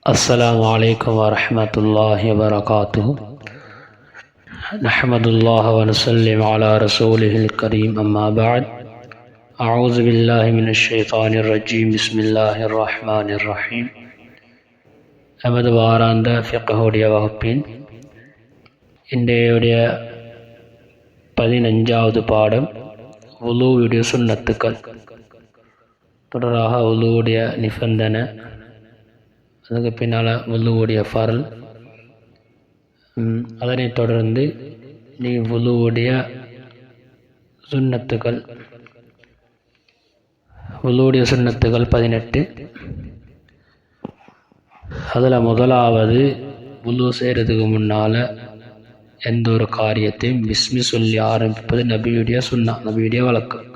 السلام عليكم ورحمة الله وبركاته. نحمد الله ونسلم على رسوله الكريم أما بعد. أعوذ بالله من الشيطان الرجيم. بسم الله الرحمن الرحيم. நமது வாராந்த ஃபிக்ஹுடைய வகுப்பின் இன்றைய 15வது பாடம் வுலூவுடைய சுன்னத்துக்கள். தொடராக வுலூவுடைய நிபந்தனை, அதுக்கு பின்னால் வுலுவுடைய ஃபர்ல், அதனைத் தொடர்ந்து வுலுவுடைய சுன்னத்துக்கள். வுலுவுடைய சுன்னத்துக்கள் 18. அதில் முதலாவது வுலு செய்கிறதுக்கு முன்னால் எந்த ஒரு காரியத்தையும் பிஸ்மி சொல்லி ஆரம்பிப்பது நபியுடைய சுன்னா, நபியுடைய வழக்கம்.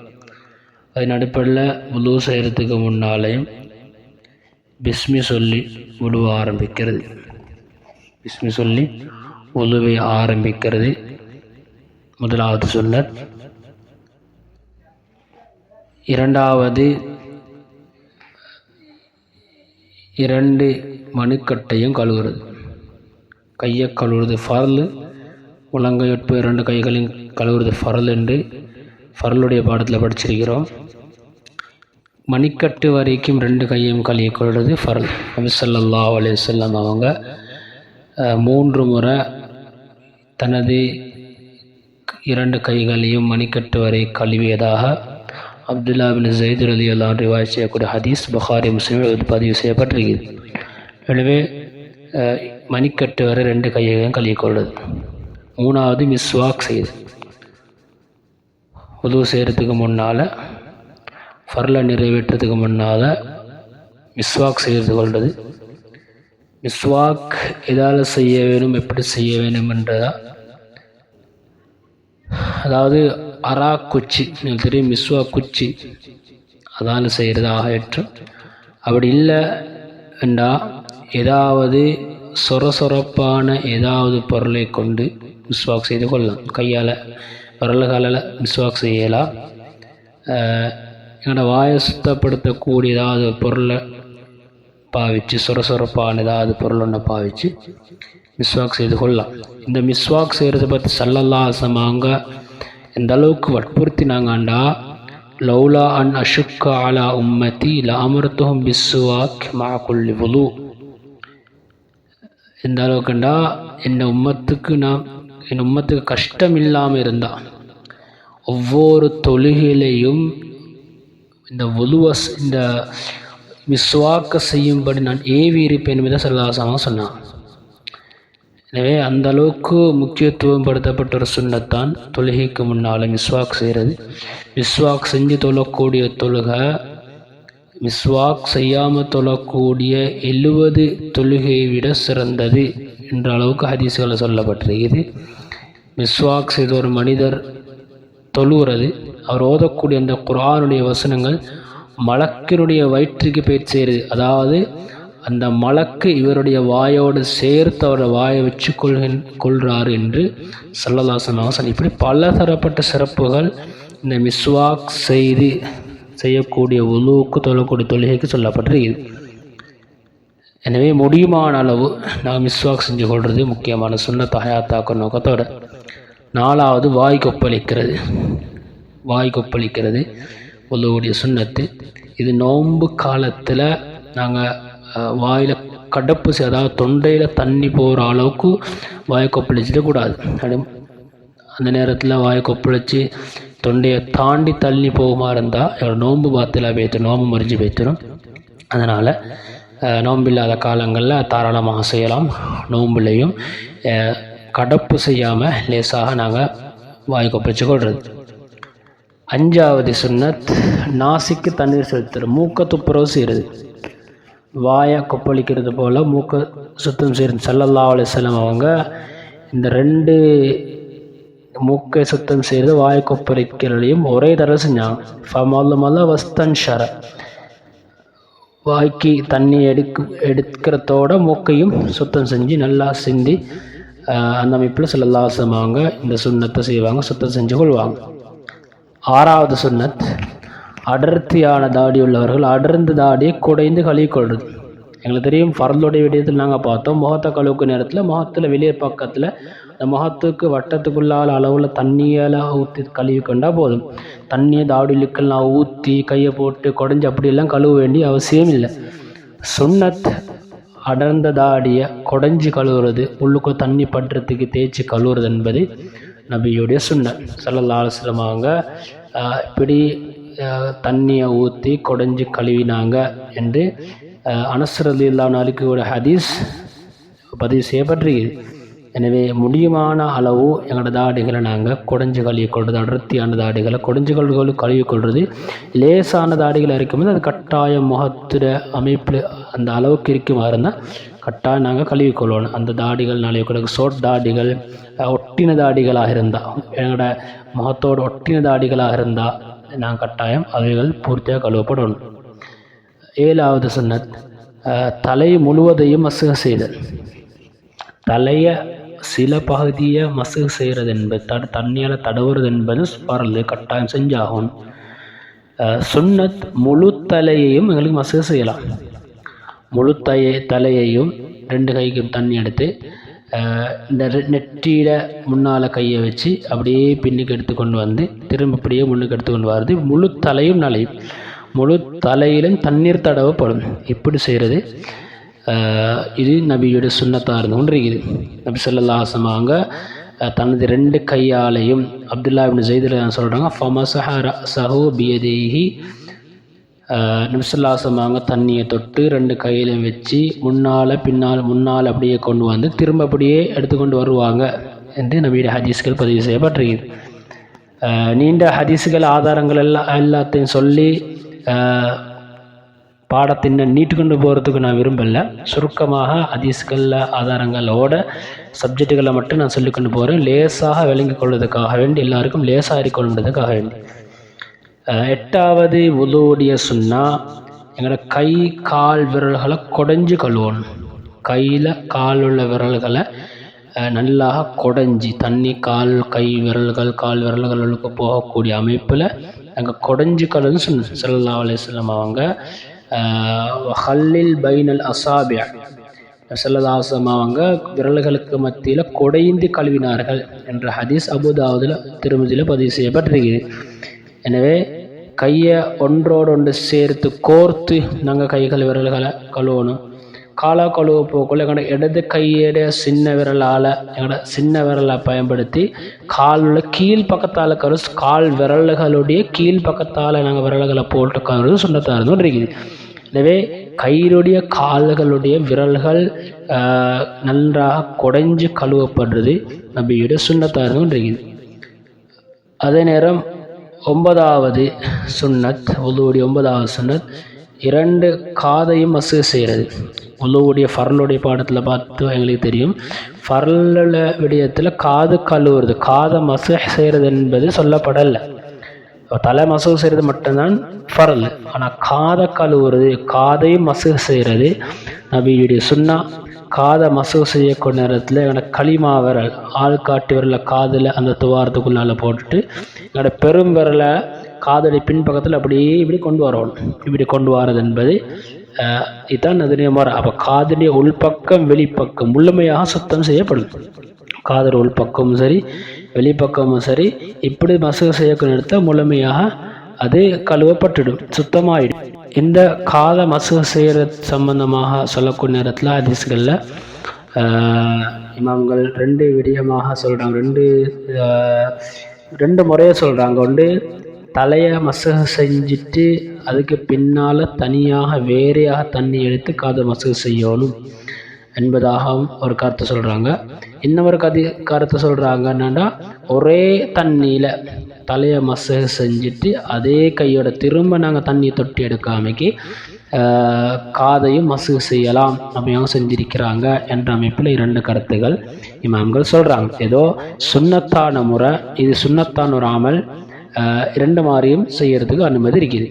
அதன் அடிப்படையில் வுலு செய்கிறதுக்கு முன்னாலேயும் பிஸ்மி சொல்லி உழுவ ஆரம்பிக்கிறது. பிஸ்மி சொல்லி உழுவை ஆரம்பிக்கிறது முதலாவது சுன்னத். இரண்டாவது, 2 மணிக்கட்டையும் கழுவுறது. கையை கழுவுறது ஃபர்ல், முழங்கையொட்பு 2 கைகளையும் கழுவுறது ஃபர்ல் என்று ஃபர்லுடைய பாடத்தில் படிச்சிருக்கிறோம். மணிக்கட்டு வரைக்கும் 2 கையையும் கழுவிக்கொள்வது ஃபர்ல். நபி ஸல்லல்லாஹு அலைஹி வஸல்லம் அவங்க 3 முறை தனது 2 கைகளையும் மணிக்கட்டு வரை கழுவியதாக அப்துல்லா பின் ஸைத் ரலியல்லாஹு அன்ஹு ரிவாயத் செய்யக்கூடிய ஹதீஸ் புகாரி முஸ்லிமில் பதிவு செய்யப்பட்டிருக்கிறது. எனவே மணிக்கட்டு வரை 2 கையையும் கழுவிக்கொள்வது. 3வது மிஸ்வாக் செய்யுது. வுது செய்கிறதுக்கு முன்னால், ஃபர்லை நிறைவேற்றத்துக்கு முன்னால் மிஸ்வாக் செய்து கொள்வது. மிஸ்வாக் எதால் செய்ய வேணும், எப்படி செய்ய வேணும் என்றதா, அதாவது குச்சி, நீங்கள் தெரியும் மிஸ்வாக் குச்சி, அதால் செய்கிறதாக ஏற்றும். அப்படி இல்லை என்றால் ஏதாவது சொரப்பான ஏதாவது பொருளை கொண்டு மிஸ்வாக் செய்து கொள்ளலாம். கையால் விரல்காலில் மிஸ்வாக் செய்யலாம். எங்களோட வாயை சுத்தப்படுத்தக்கூடிய ஏதாவது பொருளை பாவிச்சு, சொரப்பான ஏதாவது பொருள் ஒன்றை பாவிச்சு மிஸ்வாக் செய்து கொள்ளலாம். இந்த மிஸ்வாக் செய்கிறத பற்றி ஸல்லல்லாஹு அலைஹி வஸல்லம் அவங்க எந்த அளவுக்கு வற்புறுத்தினாங்கண்டா, லௌலா அன் அஷுக்க அலா உம்மதி லஅமர்துஹும் பிஸ்வாக் மா குல்லி வுலு. எந்த அளவுக்குண்டா, என் உம்மத்துக்கு கஷ்டம் இல்லாமல் இருந்தால் ஒவ்வொரு தொழுகையிலையும் இந்த வுலுவஸ் இந்த மிஸ்வாக்க செய்யும்படி நான் ஏவி இருப்பேன் என்பதை ஸல்லல்லாஹு அலைஹி வஸல்லம் சொன்னான். எனவே அந்த அளவுக்கு முக்கியத்துவம் படுத்தப்பட்ட ஒரு சுன்னத்தான் தொழுகைக்கு முன்னால் மிஸ்வாக் செய்கிறது. மிஸ்வாக் செஞ்சு தொழக்கூடிய தொழுகை மிஸ்வாக் செய்யாமல் தொழக்கூடிய 70 தொழுகையை விட சிறந்தது என்ற அளவுக்கு ஹதீஸ்களை சொல்லப்பட்டிருக்கிறது. மிஸ்வாக் செய்த ஒரு மனிதர் தொழுகிறது, அவர் ஓதக்கூடிய அந்த குர்ஆனுடைய வசனங்கள் மலக்கினுடைய வயிற்றுக்கு போய் சேருது. அதாவது அந்த மலக்கு இவருடைய வாயோடு சேர்த்து அவருடைய வாயை வச்சு கொள்கிறார் என்று ஸல்லல்லாஹு அலைஹி வஸல்லம். இப்படி பல தரப்பட்ட சிறப்புகள் இந்த மிஸ்வாக் செய்யக்கூடிய வுலுவுக்கு தொழக்கூடிய தொழுகைக்கு சொல்லப்பட்டிருக்கிறது. எனவே முடியுமான அளவு நான் மிஸ்வாக் செஞ்சு கொள்வது முக்கியமான சுன்னத் ஹயாத்தாக்க நோக்கத்தோடு. 4வது வாய் கொப்பளிக்கிறது வுலுவுடைய சுன்னத்து. இது நோன்பு காலத்தில் நாங்கள் வாயில் கடப்பு, அதாவது தொண்டையில் தண்ணி போகிற அளவுக்கு வாயை கொப்பளிச்சிடக்கூடாது. அந்த நேரத்தில் வாயை கொப்பளித்து தொண்டையை தாண்டி தள்ளி போகுமா இருந்தால் நோன்பு பாத்தில் பேத்துடும், நோன்பு மறிஞ்சு பேத்துடும். அதனால் நோம்பில்லாத காலங்களில் தாராளமாக செய்யலாம். நோம்புலையும் கடப்பு செய்யாமல் லேசாக நாங்கள் வாய் கொப்பளிச்சு கொள்வது. 5வது சுன்னத் நாசிக்கு தண்ணீர் செலுத்துறது. மூக்க துப்புரவு செய்கிறது. வாயை கொப்பளிக்கிறது போல் மூக்க சுத்தம் செய்கிறது. ஸல்லல்லாஹு அலைஹி வஸல்லம் அவங்க இந்த 2 மூக்கை சுத்தம் செய்கிறது வாயை கொப்பளிக்கிறதையும் ஒரே தடவை செஞ்சாங்க. ஃபமல்ல வஸ்தன்ஷர, வாய்க்கு தண்ணி எடுக்கிறதோட மூக்கையும் சுத்தம் செஞ்சு நல்லா சிந்தி அந்த அமைப்பில் ஸல்லல்லாஹு அலைஹி வஸல்லம் அவங்க இந்த சுன்னத்தை செய்வாங்க, சுத்தம் செஞ்சு கொள்வாங்க. 6வது சுன்னத், அடர்த்தியான தாடி உள்ளவர்கள் அடர்ந்த தாடியை குடைந்து கழுவிக்கொள்வது. எங்களுக்கு தெரியும் ஃபர்லுடைய விடயத்தில் நாங்கள் பார்த்தோம், முகத்தை கழுவுக்கு நேரத்தில் முகத்தில் வெளியே பக்கத்தில் அந்த முகத்துக்கு வட்டத்துக்குள்ளால் அளவில் தண்ணியால் ஊற்றி கழுவி கொண்டால் போதும். தண்ணியை தாடிலுக்கெல்லாம் ஊற்றி கையை போட்டு குடஞ்சி அப்படியெல்லாம் கழுவ வேண்டிய அவசியம் இல்லை. சுன்னத் அடர்ந்த தாடியை குடஞ்சி கழுவுறது, உள்ளுக்குள்ள தண்ணி பட்டுறதுக்கு தேய்ச்சி கழுவுறது என்பது நபியுடைய சுன்னத். ஸல்லல்லாஹு அலைஹி வஸல்லம் அவங்க இப்படி தண்ணியை ஊற்றி குடஞ்சி கழுவினாங்க என்று அனஸ் ரலியல்லாஹு அன்ஹு ஒரு ஹதீஸ் பதிவு செய்யப்பட்டிருக்குது. எனவே முடியுமான அளவு எங்களோட தாடிகளை நாங்கள் குடஞ்சி கழுவி கொள்வது, அடர்த்தியான தாடிகளை குடஞ்சி கழுவி கொள்வது. லேசான தாடிகளை இருக்கும்போது அது கட்டாயம் முகத்துட அமைப்பில் அந்த அளவுக்கு இருக்குமா இருந்தால் கட்டாயம் நாங்கள் கழுவி கொள்ளணும். அந்த தாடிகள் நாளைய கூட சோட் தாடிகள் ஒட்டின தாடிகளாக இருந்தால், எங்களோட முகத்தோடு ஒட்டின தாடிகளாக இருந்தால் நாங்கள் கட்டாயம் அவைகள் பூர்த்தியாக கழுவப்படணும். 7வது சுன்னத் தலை முழுவதையும் மசுக செய்தல். தலையை சில பகுதியை மசுகு செய்கிறது என்பது, தண்ணியால் தடவுறது என்பது பரல், கட்டாயம் செஞ்சாகும். சுன்னத் முழு தலையையும் எங்களுக்கு மசுகு செய்யலாம். முழு தலையையும் 2 கைக்கும் தண்ணி எடுத்து இந்த நெற்றியில் முன்னால் கையை வச்சு அப்படியே பின்னுக்கு எடுத்து கொண்டு வந்து திரும்ப அப்படியே முன்னுக்கு எடுத்து கொண்டு வரது. முழு தலையும் நலையும், முழு தலையிலும் தண்ணீர் தடவப்படும். இப்படி செய்கிறது இது நபியுடைய சுன்னத்தாக இருந்து கொண்டு இருக்குது. நபி ஸல்லல்லாஹு அலைஹி வஸல்லம் அவங்க தனது 2 கையாலையும் அப்துல்லா இப்னு ஸைத் சொல்கிறாங்க ஃபமஸஹ ரஸஹு பியதிஹி. நபி ஸல்லல்லாஹு அலைஹி வஸல்லம் அவங்க தண்ணியை தொட்டு 2 கையிலையும் வச்சு முன்னால் அப்படியே கொண்டு வந்து திரும்ப அப்படியே எடுத்துக்கொண்டு வருவாங்க என்று நபியுடைய ஹதீஸ்கள் பதிவு செய்யப்பட்டிருக்குது. நீண்ட ஹதீஸுகள் ஆதாரங்கள் எல்லாத்தையும் சொல்லி பாடத்தின் நீட்டு கொண்டு போகிறதுக்கு நான் விரும்பலை. சுருக்கமாக ஹதீஸ்களில் ஆதாரங்களோட சப்ஜெக்டுகளை மட்டும் நான் சொல்லிக்கொண்டு போகிறேன், லேசாக விளங்கி கொள்வதற்காக வேண்டி, எல்லாருக்கும் லேசாக அறிக்கொள்வதற்காக வேண்டி. 8வது வுதுவுடைய சுன்னா எங்களோட கை கால் விரல்களை குடஞ்சி கழுவணும். கையில் கால் உள்ள விரல்களை நல்லா குடஞ்சி தண்ணி கை விரல்கள் கால் விரல்களுக்கு போகக்கூடிய அமைப்பில் நாங்கள் குடஞ்சி கழுவுன்னு சொன்னோம். ஸல்லல்லாஹு அலைஹி வஸல்லம் அவங்க ஹல்லில் பைனல் அசாபி ஸல்லல்லாஹு அலைஹி வஸல்லம் அவங்க விரல்களுக்கு மத்தியில் குடைந்து கழுவினார்கள் என்ற ஹதீஸ் அபூதாவுதில் திருமதியில் பதிவு செய்யப்பட்டிருக்குது. எனவே கையை ஒன்றோடு சேர்த்து கோர்த்து நாங்கள் கைகள் விரல்களை கழுவணும். காலை கழுவ போக்குள்ள எங்களோட இடது கையோட சின்ன விரலை பயன்படுத்தி காலோட கீழ் பக்கத்தால் கால் விரல்களுடைய கீழ் பக்கத்தால் நாங்கள் விரல்களை போட்டு கழுவுறது சுன்னத்தாக இருந்தும் இருக்குது. எனவே கையிலுடைய கால்களுடைய விரல்கள் நன்றாக குடைஞ்சு கழுவப்படுறது நபியுடைய சுன்னத்தாக இருந்தும் இருக்குது. அதே நேரம் 9வது சுன்னத், வுதுவுடைய 9வது சுன்னத் 2 காதையும் மசுகு செய்கிறது. வுதுவுடைய ஃபர்லுடைய பாடத்தில் பார்த்து எங்களுக்கு தெரியும், ஃபர்ல விடயத்தில் காது கழுவுறது, காதை மசுகு செய்கிறது என்பது சொல்லப்படலை. தலை மசுகு செய்கிறது மட்டும்தான் ஃபர்ல். ஆனால் காதை கழுவுறது, காதையும் மசுகு செய்கிறது நபியுடைய சுன்னா. காதை மசுகு செய்யக்கூடிய நேரத்தில் என்னோட களிமா விரல் ஆள்காட்டி விரலை காதில் அந்த துவாரத்துக்குள்ளால் போட்டுட்டு என்னோட பெரும் விரலை காதோடைய பின்பக்கத்தில் அப்படியே இப்படி கொண்டு வரணும். இப்படி கொண்டு வரது என்பது இதுதான் அதனுடைய முறை. அப்போ காதுடைய உள்பக்கம் வெளிப்பக்கம் முழுமையாக சுத்தம் செய்யப்படும். காதல் உள்பக்கமும் சரி வெளிப்பக்கமும் சரி இப்படி மசுகு செய்யக்கூடிய நேரத்தில் முழுமையாக அது கழுவப்பட்டுடும், சுத்தமாகிடும். இந்த காதை மசுகு செய்கிற சம்பந்தமாக சொல்லக்கூடிய நேரத்தில் ஹதீஸ்களில் இமாம்கள் 2 விடயமாக சொல்கிறாங்க, 2 முறையை சொல்கிறாங்க. ஒன்று தலையை மசுகு செஞ்சுட்டு அதுக்கு பின்னால் தனியாக வேறையாக தண்ணி எடுத்து காதை மசுகு செய்யணும் என்பதாகவும் ஒரு கருத்தை சொல்கிறாங்க. இன்னொரு கருத்தை சொல்கிறாங்க என்னன்னா, ஒரே தண்ணியில் தலையை மசுகு செஞ்சுட்டு அதே கையோட திரும்ப நாங்கள் தண்ணியை தொட்டி எடுக்காமைக்கு காதையும் மசுகு செய்யலாம் அப்படியாக செஞ்சிருக்கிறாங்க என்ற அமைப்பில் 2 கருத்துகள் இமாம்கள் சொல்கிறாங்க. ஏதோ சுன்னத்தான முறை, இது சுன்னத்தான ஒரு அமல், 2 மாதிரியும் செய்யறதுக்கு அனுமதி இருக்குது.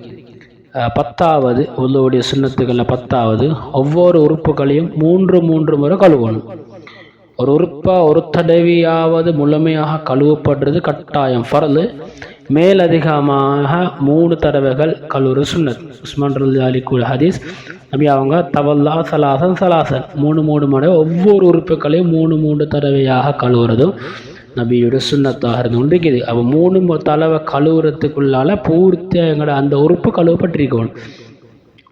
10வது வுதுவுடைய சுன்னத்துகளில் 10வது ஒவ்வொரு உறுப்புகளையும் 3 முறை கழுவணும். ஒரு உறுப்பை ஒரு தடவையாவது முழுமையாக கழுவப்படுறது கட்டாயம் ஃபர்லு. மேலதிகமாக 3 தடவைகள் கழுவுற சுன்னத். உஸ்மான் ரலியல்லாஹு அன்ஹு ஹதீஸ், நபி அவங்க தவல்லா சலாசன் சலாசன் 3 முறை ஒவ்வொரு உறுப்புகளையும் 3 தடவையாக கழுவுறதும் நபியோட சுன்னத்தாக இருந்து கொண்டிருக்குது. அப்போ 3 தடவை கழுவுறதுக்குள்ளால பூர்த்தியாக எங்களோட அந்த உறுப்பு கழுவப்பட்டிருக்கணும்.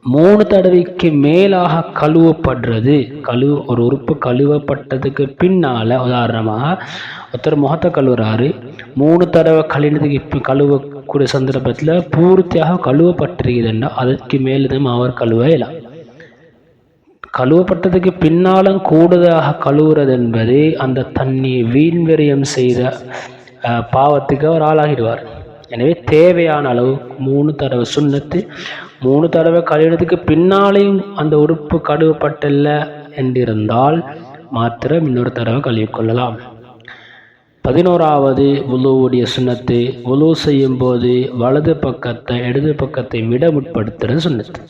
3 தடவைக்கு மேலாக கழுவப்படுறது, ஒரு உறுப்பு கழுவப்பட்டதுக்கு பின்னால், உதாரணமாக ஒருத்தர் முகத்தை கழுவுறாரு, 3 தடவை கழுவினதுக்கு கழுவக்கூடிய சந்தர்ப்பத்தில் பூர்த்தியாக கழுவப்பட்டிருக்குதுன்னா அதற்கு மேலும் அவர் கழுவலாம். கழுவப்பட்டதுக்கு பின்னாலும் கூடுதலாக கழுவுறது என்பது அந்த தண்ணியை வீண்விரயம் செய்த பாவத்துக்கு அவர் ஆளாகிடுவார். எனவே தேவையான அளவு 3 தடவை சுன்னத்து, 3 தடவை கழுவினதுக்கு பின்னாலேயும் அந்த உறுப்பு கழுவப்பட்டல்ல என்றிருந்தால் மாத்திரம் இன்னொரு தடவை கழுவிக்கொள்ளலாம். 11வது வுலூவுடைய சுன்னத்து, வுலூ செய்யும் போது வலது பக்கத்தை இடது பக்கத்தை விட முற்படுத்துறது சுன்னத்து.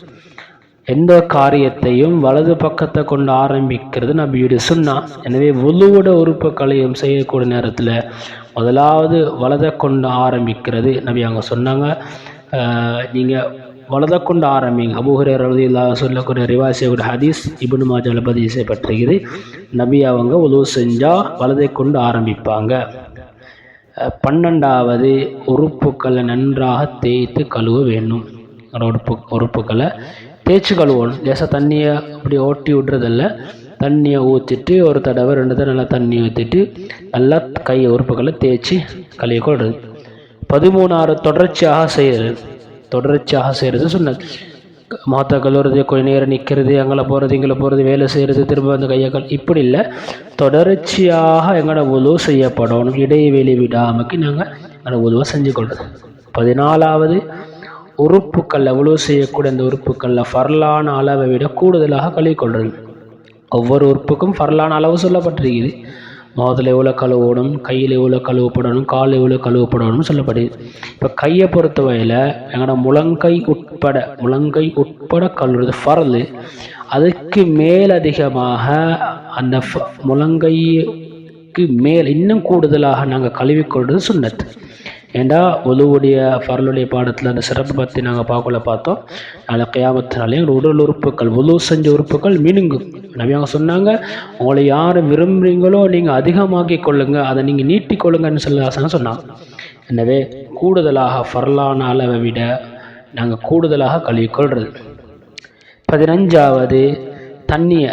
எந்த காரியத்தையும் வலது பக்கத்தை கொண்டு ஆரம்பிக்கிறது நபியுடைய சுன்னா. எனவே வுலூவோட உறுப்புகளையும் செய்யக்கூடிய நேரத்தில் முதலாவது வலதை கொண்டு ஆரம்பிக்கிறது நபி அவங்க சொன்னாங்க. நீங்கள் வலதை கொண்டு ஆரம்பிங்க. அபூ ஹுரைரா ரலியல்லாஹு அன்ஹு சொல்லக்கூடிய ரிவாயத் ஹதீஸ் இப்னு மாஜால பதிவு செய்யப்பட்டிருக்குது. நபி அவங்க வுலூ செஞ்சால் வலதை கொண்டு ஆரம்பிப்பாங்க. 12வது உறுப்புக்களை நன்றாக தேய்த்து கழுவ வேண்டும். உறுப்புக்களை தேய்ச்சி கழுவணும். லேசாக தண்ணியை அப்படி ஓட்டி விட்றதில்ல, தண்ணியை ஊற்றிட்டு ஒரு தடவை 2 தடவை நல்லா தண்ணி ஊற்றிட்டு நல்லா கை உறுப்புகளை தேய்ச்சி கழுவி கொள்வது. 13வது தொடர்ச்சியாக செய்கிறது சொன்னது. முகத்தை கழுவுறது, கொஞ்ச நேரம் நிற்கிறது, அங்கே போகிறது இங்கே போகிறது, வேலை செய்கிறது, திரும்ப அந்த கையை இப்படி இல்லை, தொடர்ச்சியாக எங்களோட வுலூ செய்யப்படணும். இடைவெளி விடாமக்கு நாங்கள் எங்களோட வுலூவை செஞ்சு கொள்வது. 14வது உறுப்புக்களில் வுலூ செய்யக்கூடிய அந்த உறுப்புக்களில் ஃபர்லான அளவை விட கூடுதலாக கழுவிக்கொள்வது. ஒவ்வொரு உறுப்புக்கும் ஃபர்லான அளவு சொல்லப்பட்டிருக்குது. முகத்தில் எவ்வளோ கழுவணும், கையில் எவ்வளோ கழுவப்படணும், கால் எவ்வளோ கழுவப்படணும் சொல்லப்படுது. இப்போ கையை பொறுத்தவரையில் எங்களோட முழங்கை உட்பட கழுவுறது ஃபர்லு. அதுக்கு மேலதிகமாக அந்த முழங்கைக்கு மேல் இன்னும் கூடுதலாக நாங்கள் கழுவிக்கொள்வது சுன்னத். ஏண்டா வுலூவுடைய ஃபர்லுடைய பாடத்தில் அந்த சிறப்பு பற்றி நாங்கள் பார்த்தோம். நாளை கியாமத்தினாலே உடல் உறுப்புகள், வுலூ செஞ்ச உறுப்புகள் மினுங்கும். நபி அவங்க சொன்னாங்க, உங்களை யார் விரும்புகிறீங்களோ நீங்கள் அதிகமாக்கி கொள்ளுங்க, அதை நீங்கள் நீட்டிக்கொள்ளுங்கன்னு சொன்னாங்க. எனவே கூடுதலாக ஃபர்லான அளவை விட நாங்கள் கூடுதலாக கழுவிக்கொள்வது. 15வது தண்ணியை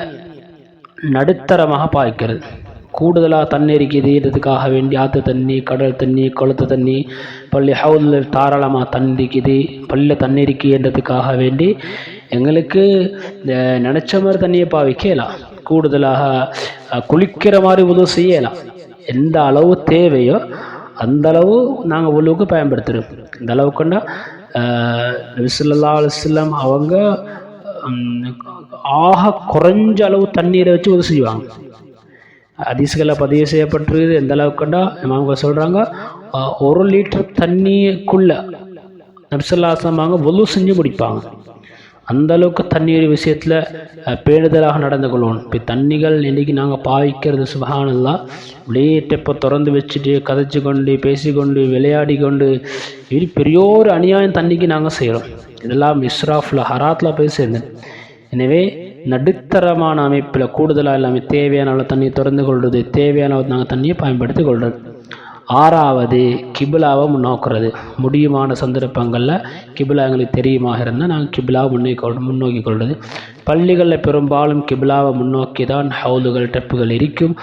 நடுத்தரமாக பாய்க்கிறது. கூடுதலாக தண்ணி இருக்குதுன்றதுக்காக வேண்டி ஆற்று தண்ணி, கடல் தண்ணி, குளத்து தண்ணி, பள்ளி ஹவுலில் தாராளமாக தண்ணி இருக்குது, பள்ளியில் தண்ணி இருக்குன்றதுக்காக வேண்டி எங்களுக்கு இந்த நினச்ச மாதிரி தண்ணியை பாவிக்கலாம். கூடுதலாக குளிக்கிற மாதிரி வுலூ செய்யலாம். எந்த அளவு தேவையோ அந்த அளவு நாங்கள் வுலூவுக்கு பயன்படுத்துகிறோம். இந்த அளவுக்குன்னா நபி ஸல்லல்லாஹு அலைஹி வஸல்லம் அவங்க ஆக குறைஞ்ச அளவு தண்ணீரை வச்சு வுலூ செய்வாங்க. ஹதீஸ்களில் பதிவு செய்யப்பட்டிருக்குது. எந்த அளவுக்குண்டா அவங்க சொல்கிறாங்க, 1 லிட்டர் தண்ணிக்குள்ளே நபி ஸல்லல்லாஹு அலைஹி வஸல்லம் அவங்க வுலூ செஞ்சு முடிப்பாங்க. அந்த அளவுக்கு தண்ணீர் விஷயத்தில் பேணுதலாக நடந்து கொள்ளணும். இப்போ தண்ணிகள் இன்றைக்கி நாங்கள் பாவிக்கிறது சுப்ஹானல்லாஹ், அப்படியே டெப்பை திறந்து வச்சுட்டு கதைச்சு கொண்டு பேசிக்கொண்டு விளையாடி கொண்டு இப்படி பெரியோரு அநியாயம் தண்ணிக்கு நாங்கள் செய்கிறோம். இதெல்லாம் இஸ்ராஃபில் ஹராத்தில் போய் சேர்ந்தேன். எனவே நடுத்தரமான அமைப்பில் கூடுதலாக எல்லாமே தேவையான அளவு தண்ணியை திறந்து கொள்வது, தேவையான அளவு நாங்கள் தண்ணியை பயன்படுத்தி கொள்வது. 6வது கிபிலாவை முன்னோக்குறது. முடியுமான சந்தர்ப்பங்களில் கிபிலா எங்களுக்கு தெரியுமாக இருந்தால் நாங்கள் கிபிலாவை முன்னோக்கி கொள்வது. பள்ளிகளில் பெரும்பாலும் கிபிலாவை முன்னோக்கி தான் ஹவுலுகள் டெப்புகள் இருக்கும்.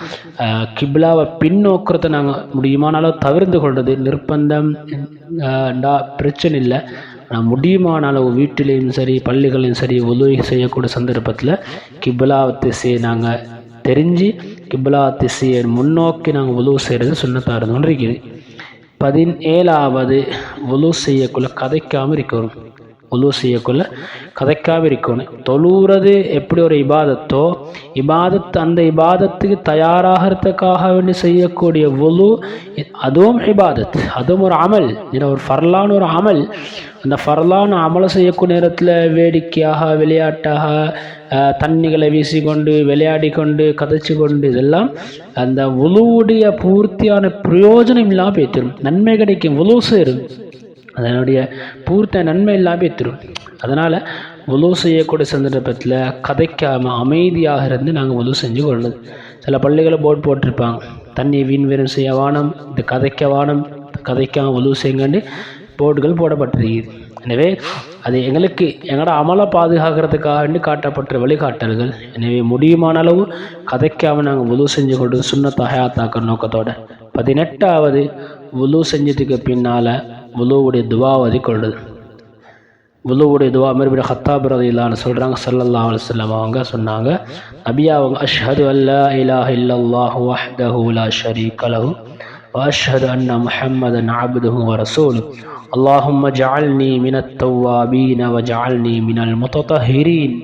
கிபிலாவை பின்னோக்கிறத நாங்கள் முடியுமான அளவு தவிர்த்து கொள்வது. நிர்பந்தம் பிரச்சனை இல்லை. முடியுமான அளவு வீட்டிலையும் சரி பள்ளிகளையும் சரி வுலூ செய்யக்கூடிய சந்தர்ப்பத்தில் கிபிலா திசையை நாங்கள் தெரிஞ்சு கிபிலா திசையை முன்னோக்கி நாங்கள் வுலூ செய்கிறது சுன்னத்தாக இருந்து கொண்டு இருக்குது. 17வது வுலூ செய்யக்குள்ள கதைக்காமல் இருக்கணும். வுலூ செய்யக்குள்ள கதைக்காமல் இருக்கணும். தொழுகிறது எப்படி ஒரு இபாதத்தோ, அந்த இபாதத்துக்கு தயாராகிறதுக்காக வேண்டி செய்யக்கூடிய வுலூ அதுவும் இபாதத், அதுவும் ஒரு அமல், ஒரு ஃபர்லான ஒரு அமல். அந்த ஃபர்லான அமலை செய்யக்கூடிய நேரத்தில் வேடிக்கையாக விளையாட்டாக தண்ணிகளை வீசிக்கொண்டு விளையாடி கொண்டு கதைச்சு கொண்டு இதெல்லாம் அந்த வுலூவுடைய பூர்த்தியான பிரயோஜனம் இல்லாமல் போய்த்திரும். நன்மை கிடைக்கும் வுலூ சேரும், அதனுடைய பூர்த்த நன்மை எல்லாமே தரும். அதனால் வுலு செய்யக்கூடிய சந்தர்ப்பத்தில் கதைக்காமல் அமைதியாக இருந்து நாங்கள் வுலு செஞ்சு கொள்ளுது. சில பள்ளிகளை போர்டு போட்டிருப்பாங்க, தண்ணி வீண் வீரம் செய்ய வானம், இந்த கதைக்க வானம், கதைக்காமல் வுலு செய்யுங்கன்னு போர்டுகள் போடப்பட்டிருக்குது. எனவே அது எங்களுக்கு எங்களோட அமலை பாதுகாக்கிறதுக்காக காட்டப்பட்ட வழிகாட்டல்கள். எனவே முடியுமான அளவு கதைக்காமல் நாங்கள் வுலு செஞ்சு கொண்டு சுன்னத்தை ஹயாத்தாக்குற நோக்கத்தோட 18வது வுலு செஞ்சதுக்கு பின்னால் வுலுவுடைய துவாவதி கொள்ளுது. வுலுவுடைய துவா உமர் பின் கத்தாப் ரலியல்லாஹு சொல்கிறாங்க, ஸல்லல்லாஹு அலைஹி வஸல்லம் அவங்க சொன்னாங்க, நபியா அவங்க அஷ்ஹது அல்லா இலாஹ இல்லல்லாஹு வஹ்தஹு லா ஷரீக லஹு வ அஷ்ஹது அன்ன முஹம்மதன் அப்துஹு வ ரசூலுஹு அல்லாஹும்ம ஜஅல்னி மினத் தவ்வாபீன வ ஜஅல்னி மினல் முத்ததஹிரீன்.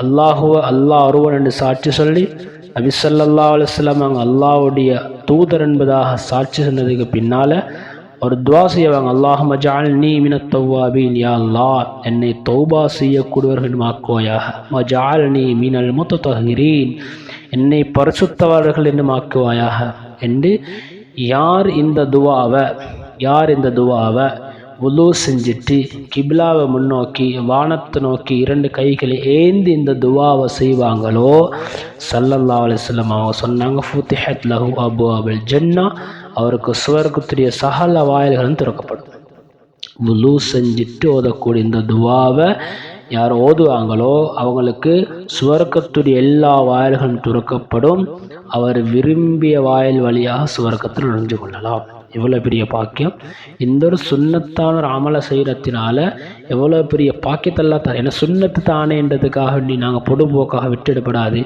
அல்லாஹ் ஒருவன் என்று சாட்சி சொல்லி நபி ஸல்லல்லாஹு அலைஹி வஸல்லம் அவங்க அல்லாஹ்வுடைய தூதர் என்பதாக சாட்சி சொன்னதுக்கு பின்னால் ஒரு துவா செய்வாங்க, அல்லாஹும்ம ஜஅல்னி மினத் தவ்வாபீன், யா அல்லாஹ் என்னை தௌபா செய்யக்கூடியவர்கள் மாக்குவாயாக, வ ஜஅல்னி மினல் முத்ததஹிரீன் என்னை பரிசுத்தவாளர்கள் என்று மாக்குவாயாக என்று யார் இந்த துவாவை வுலு செஞ்சுட்டு கிப்லாவை முன்னோக்கி வானத்தை நோக்கி 2 கைகளை ஏந்தி இந்த துவாவை செய்வாங்களோ ஸல்லல்லாஹு அலைஹி வஸல்லம் அவங்க சொன்னாங்க, ஃபுத்திஹத் லஹு அப்வாபுல் ஜன்னா, அவருக்கு சுவர்க்கத்துடைய சகல வாயில்களும் திறக்கப்படும். வுலு செஞ்சுட்டு ஓதக்கூடிய இந்த துவாவை யார் ஓதுவாங்களோ அவங்களுக்கு சுவர்க்கத்துடைய எல்லா வாயில்களும் திறக்கப்படும். அவர் விரும்பிய வாயில் வழியாக சுவர்க்கத்தில் நுழைஞ்சு கொள்ளலாம். எவ்வளோ பெரிய பாக்கியம்! இந்த ஒரு சுன்னத்தான ஒரு அமலை செய்கிறதுனால எவ்வளோ பெரிய பாக்கியத்தெல்லாம் தர. ஏன்னா சுன்னத்து தானேன்றதுக்காக நாங்கள் பொடுபோக்காக விட்டுடப்படாது.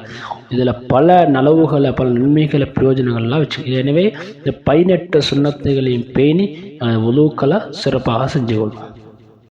இதில் பல நலவுகளை, பல நன்மைகளை, பிரயோஜனங்கள்லாம் வச்சு. எனவே இந்த 18 சுன்னத்துகளையும் பேணி வுலுக்களை சிறப்பாக செஞ்சு கொள்வோம்.